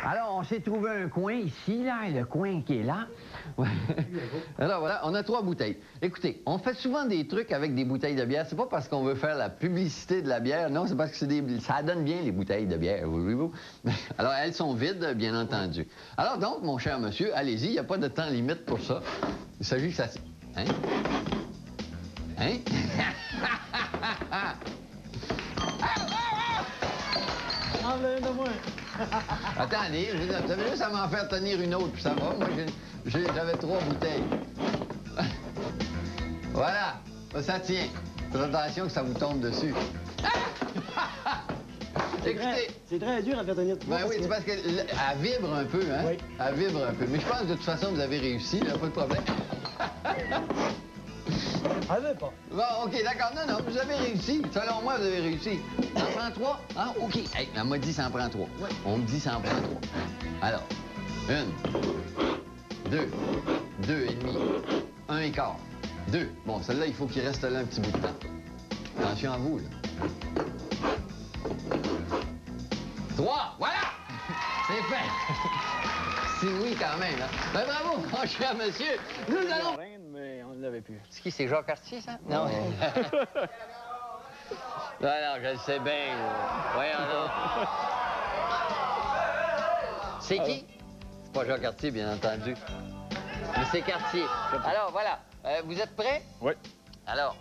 Alors, on s'est trouvé un coin ici, là, le coin qui est là. Ouais. Alors voilà, on a 3 bouteilles. Écoutez, on fait souvent des trucs avec des bouteilles de bière. C'est pas parce qu'on veut faire la publicité de la bière, non, c'est parce que ça donne bien les bouteilles de bière, voulez-vous? Alors, elles sont vides, bien entendu. Alors donc, mon cher monsieur, allez-y, il n'y a pas de temps limite pour ça. Il s'agit que ça... Hein? Hein? Enlève de moi. Attendez, vous avez juste à m'en faire tenir une autre, puis ça va. Moi, j'avais 3 bouteilles. Voilà, ça tient. Faites attention que ça vous tombe dessus. Écoutez... C'est très dur à faire tenir. Ben oui, c'est parce qu'elle vibre un peu, hein? Oui. Elle vibre un peu. Mais je pense que de toute façon, vous avez réussi, là, pas de problème. Elle veut pas. Bon, OK, d'accord. Non, non, vous avez réussi. Selon moi, vous avez réussi. Ça en prend 3? Ah, OK. Hey, elle m'a dit ça en prend 3. Oui. On me dit ça en prend 3. Alors, 1, 2, 2 et demi, 1 et quart, 2. Bon, celle-là, il faut qu'il reste là un petit bout de temps. Attention à vous, là. 3, voilà! C'est fait! C'est oui, quand même, hein? Ben, bravo, mon cher monsieur! Nous allons... Mais on ne l'avait plus. C'est qui, c'est Jacques Cartier, ça? Non. Non, non, je le sais bien. Voyons donc. C'est qui? C'est pas Jacques Cartier, bien entendu. Mais c'est Cartier. Alors, voilà. Vous êtes prêts? Oui. Alors,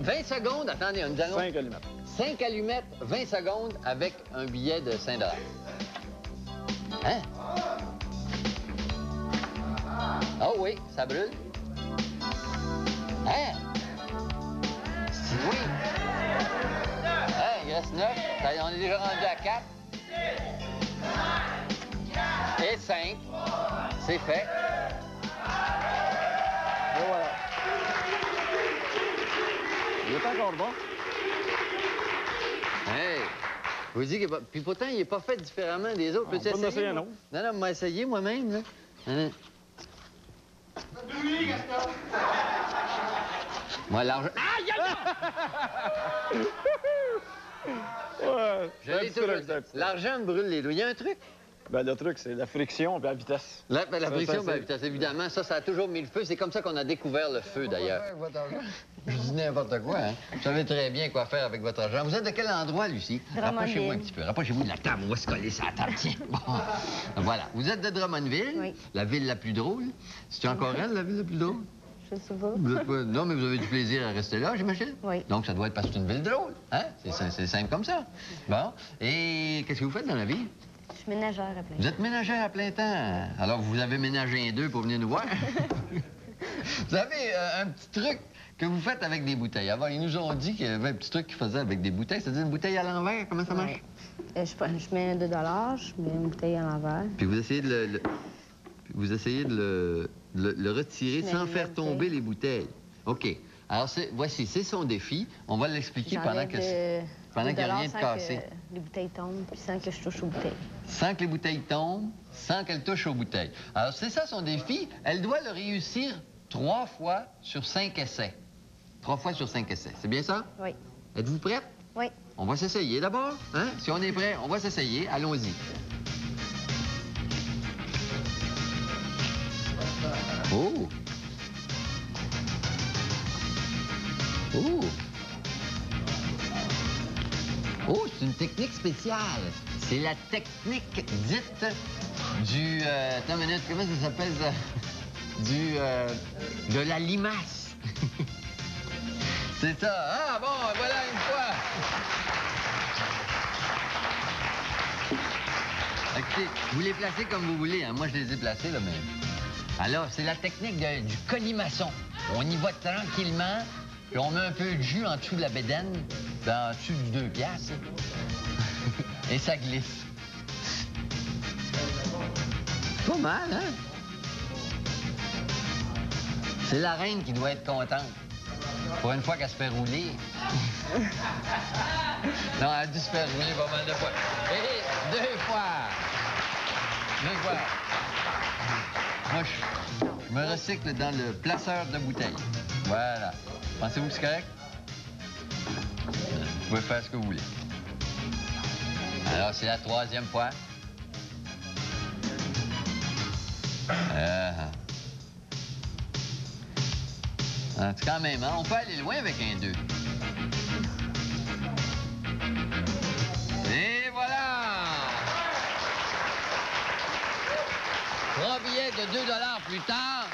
20 secondes. Attendez, nous allons... 5 allumettes. 5 allumettes, 20 secondes avec un billet de 5 $. Hein? Oh oui, ça brûle. Hein? C'est oui. Hein, il reste 9. On est déjà rendu à 4. Et 5. C'est fait. Et voilà. Il est encore bon. Hey! Je vous dis qu'il est pas... Puis pourtant, il n'est pas fait différemment des autres. Peux-tu essayer? Essayer un autre. Non, non, m'a essayé moi-même, là. Hein? Moi, l'argent... Aïe, aïe, Ouais. L'argent me brûle les doigts. Il y a un truc. Ben, le truc, c'est la friction et la vitesse. La friction, la vitesse, évidemment. Ça a toujours mis le feu. C'est comme ça qu'on a découvert le feu, d'ailleurs. Je dis n'importe quoi, hein. Vous savez très bien quoi faire avec votre argent. Vous êtes de quel endroit, Lucie? Rapprochez-vous un petit peu. Rapprochez-vous de la table. On va se coller sur la table. Tiens. Bon. Voilà. Vous êtes de Drummondville? Oui. La ville la plus drôle. C'est encore elle, la ville la plus drôle? Je sais pas. Non, mais vous avez du plaisir à rester là, j'imagine? Oui. Donc, ça doit être parce que c'est une ville drôle, hein? C'est simple comme ça. Bon. Et qu'est-ce que vous faites dans la vie? Je suis ménagère à plein temps. Vous êtes ménagère à plein temps. Alors, vous avez ménagé un 2 pour venir nous voir. Vous avez un petit truc que vous faites avec des bouteilles. Avant, ils nous ont dit qu'il y avait un petit truc qu'ils faisaient avec des bouteilles. C'est-à-dire une bouteille à l'envers. Comment ça marche? Je mets 2 $, je mets une bouteille à l'envers. Puis vous essayez de le retirer sans faire tomber les bouteilles. OK. Alors, voici, c'est son défi. On va l'expliquer pendant qu'il n'y a rien de cassé. Les bouteilles tombent, puis sans que je touche aux bouteilles. Sans que les bouteilles tombent, sans qu'elle touche aux bouteilles. Alors, c'est ça son défi. Elle doit le réussir 3 fois sur 5 essais. 3 fois sur 5 essais. C'est bien ça? Oui. Êtes-vous prête? Oui. On va s'essayer d'abord. Hein? Si on est prêt, on va s'essayer. Allons-y. Oh! Oh! Oh, c'est une technique spéciale. C'est la technique dite du... attends une minute, comment ça s'appelle ça? De la limace. C'est ça. Ah, bon, voilà une fois. Écoutez, vous les placez comme vous voulez. Hein. Moi, je les ai placés, là, mais... Alors, c'est la technique du colimaçon. On y va tranquillement, puis on met un peu de jus en dessous de la bédaine, puis en dessous du 2 piastres. Et ça glisse. Pas mal, hein? C'est la reine qui doit être contente. Pour une fois qu'elle se fait rouler. Non, elle a dû se faire rouler pas mal de fois. Et 2 fois! 2 fois. Moi, je me recycle dans le placeur de bouteilles. Voilà. Pensez-vous que c'est correct? Vous pouvez faire ce que vous voulez. Alors, c'est la 3e fois. Quand même, hein? On peut aller loin avec un 2. Et voilà! 3 billets de 2 $ plus tard,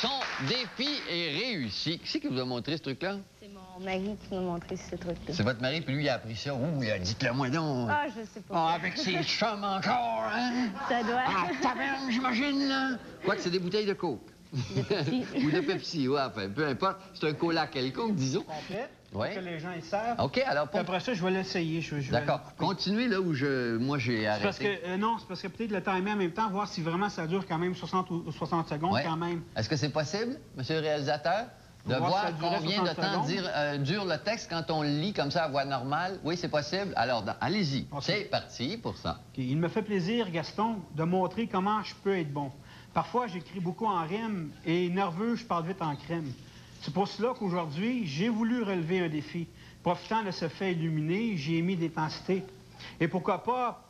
son défi est réussi. Qui c'est qui vous a montré ce truc-là? C'est mon mari qui m'a montré ce truc-là. C'est votre mari, puis lui, il a appris ça. Ouh, il a dit, dites-le moi donc. Ah, je sais pas. Ah, avec ses chums encore, hein? Ça doit. Ah, taverne, j'imagine, là. Quoi que c'est des bouteilles de coke. De Pepsi. Ou de Pepsi, ouais, enfin, peu importe. C'est un cola quelconque, disons. Complet, Ouais. pour que les gens ils savent. OK, alors, Puis après ça, je vais l'essayer. d'accord. Continuez là où moi, j'ai arrêté. Parce que, non, c'est parce que peut-être le timer en même temps, voir si vraiment ça dure quand même 60 ou 60 secondes Ouais. quand même. Est-ce que c'est possible, monsieur le réalisateur, de Faut voir voir si ça durait combien de 60 temps secondes. dure le texte quand on le lit comme ça à voix normale? Oui, c'est possible. Alors, allez-y. OK. C'est parti pour ça. OK. Il me fait plaisir, Gaston, de montrer comment je peux être bon. Parfois, j'écris beaucoup en rime et nerveux, je parle vite en crème. C'est pour cela qu'aujourd'hui, j'ai voulu relever un défi. Profitant de ce fait illuminé, j'ai mis d'intensité. Et pourquoi pas,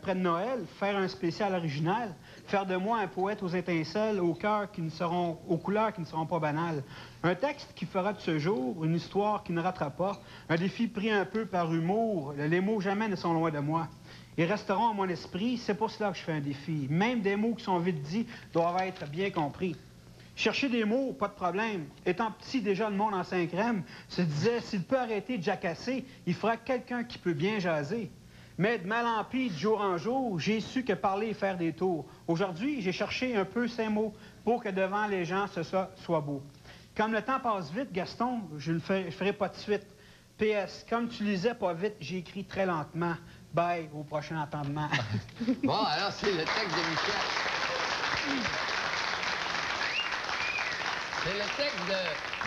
près de Noël, faire un spécial original, faire de moi un poète aux étincelles, aux couleurs qui ne seront pas banales. Un texte qui fera de ce jour une histoire qui ne ratera pas, un défi pris un peu par humour, les mots jamais ne sont loin de moi. Ils resteront à mon esprit, c'est pour cela que je fais un défi. Même des mots qui sont vite dits doivent être bien compris. Chercher des mots, pas de problème. Étant petit, déjà, le monde en 5e se disait, s'il peut arrêter de jacasser, il fera quelqu'un qui peut bien jaser. Mais de mal en pis, de jour en jour, j'ai su que parler et faire des tours. Aujourd'hui, j'ai cherché un peu ces mots pour que devant les gens, ce soit beau. Comme le temps passe vite, Gaston, je le ferai pas de suite. PS, comme tu lisais pas vite, j'ai écrit très lentement. Bye, au prochain entendement. Bon, alors, c'est le texte de Michel. C'est le texte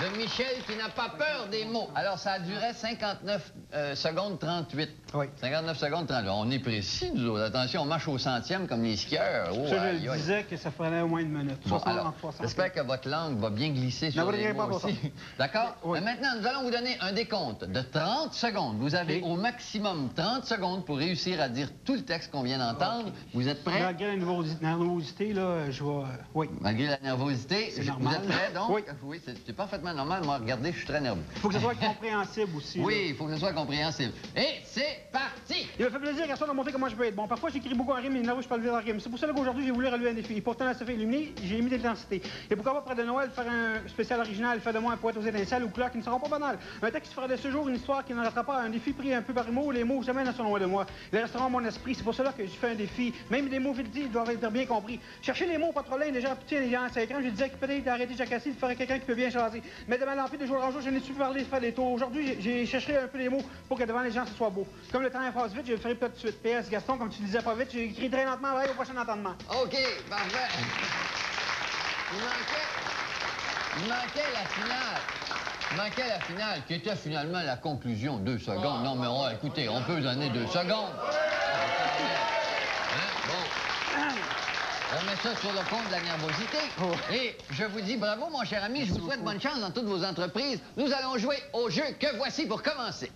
de Michel qui n'a pas peur des mots. Alors, ça a duré 59 secondes 38. Oui. 59 secondes 38. On est précis, nous autres. Attention, on marche au centième comme les skieurs. Oh, Ça, je aïe, aïe. disais que ça ferait au moins une minute. Bon, 60 alors, entre 60. j'espère que votre langue va bien glisser sur vous les inquiétez mots pas pour aussi. D'accord? Oui. Mais maintenant, nous allons vous donner un décompte de 30 secondes. Vous avez OK. au maximum 30 secondes pour réussir à dire tout le texte qu'on vient d'entendre. OK. Vous êtes prêts? Malgré la nervosité, là, je vais... oui. Malgré la nervosité, C'est vous normal. êtes prêts, donc? Oui. Oui, c'est parfaitement normal. Moi, regardez, je suis très nerveux. Il faut que ce soit compréhensible aussi. là. Oui, il faut que ce soit compréhensible. Et c'est parti! Il m'a fait plaisir, Gaston, de montrer comment je peux être bon. Parfois, j'écris beaucoup en rime, mais nerveux, je parle vite en rime. C'est pour ça qu'aujourd'hui, j'ai voulu relever un défi. Et pourtant, ça fait illuminer, j'ai mis de l'intensité. Et pourquoi pas, près de Noël, faire un spécial original, faire de moi un poète aux étincelles, aux couleurs qui ne seront pas banales. Un texte qui fera de ce jour une histoire qui ne ratera pas, un défi pris un peu par humour, les mots jamais ne sont loin de moi. Les resteront à mon esprit, c'est pour cela que je fais un défi. Même des mots vite dits doivent être bien compris. Chercher les mots, pas de problème, déjà, petit, les gens, c'est écran, je disais que peut-être arrêter de jacasser, il faudrait quelqu'un qui peut bien jaser. Mais de mal en pis, de jour en jour, je n'ai su parler, faire des tours. Aujourd'hui, j'ai cherché un peu les mots pour que devant les gens, ce soit beau. Comme le temps passe vite, je le ferai pas tout de suite. PS, Gaston, comme tu disais pas vite, j'ai écrit très lentement, au prochain entendement. OK, parfait. Il manquait la finale. Il manquait la finale, qui était finalement la conclusion. 2 secondes. Non, mais écoutez, on peut donner 2 secondes. Hein? Bon. On met ça sur le compte de la nervosité. Et je vous dis bravo, mon cher ami. Je vous souhaite bonne chance dans toutes vos entreprises. Nous allons jouer au jeu que voici pour commencer.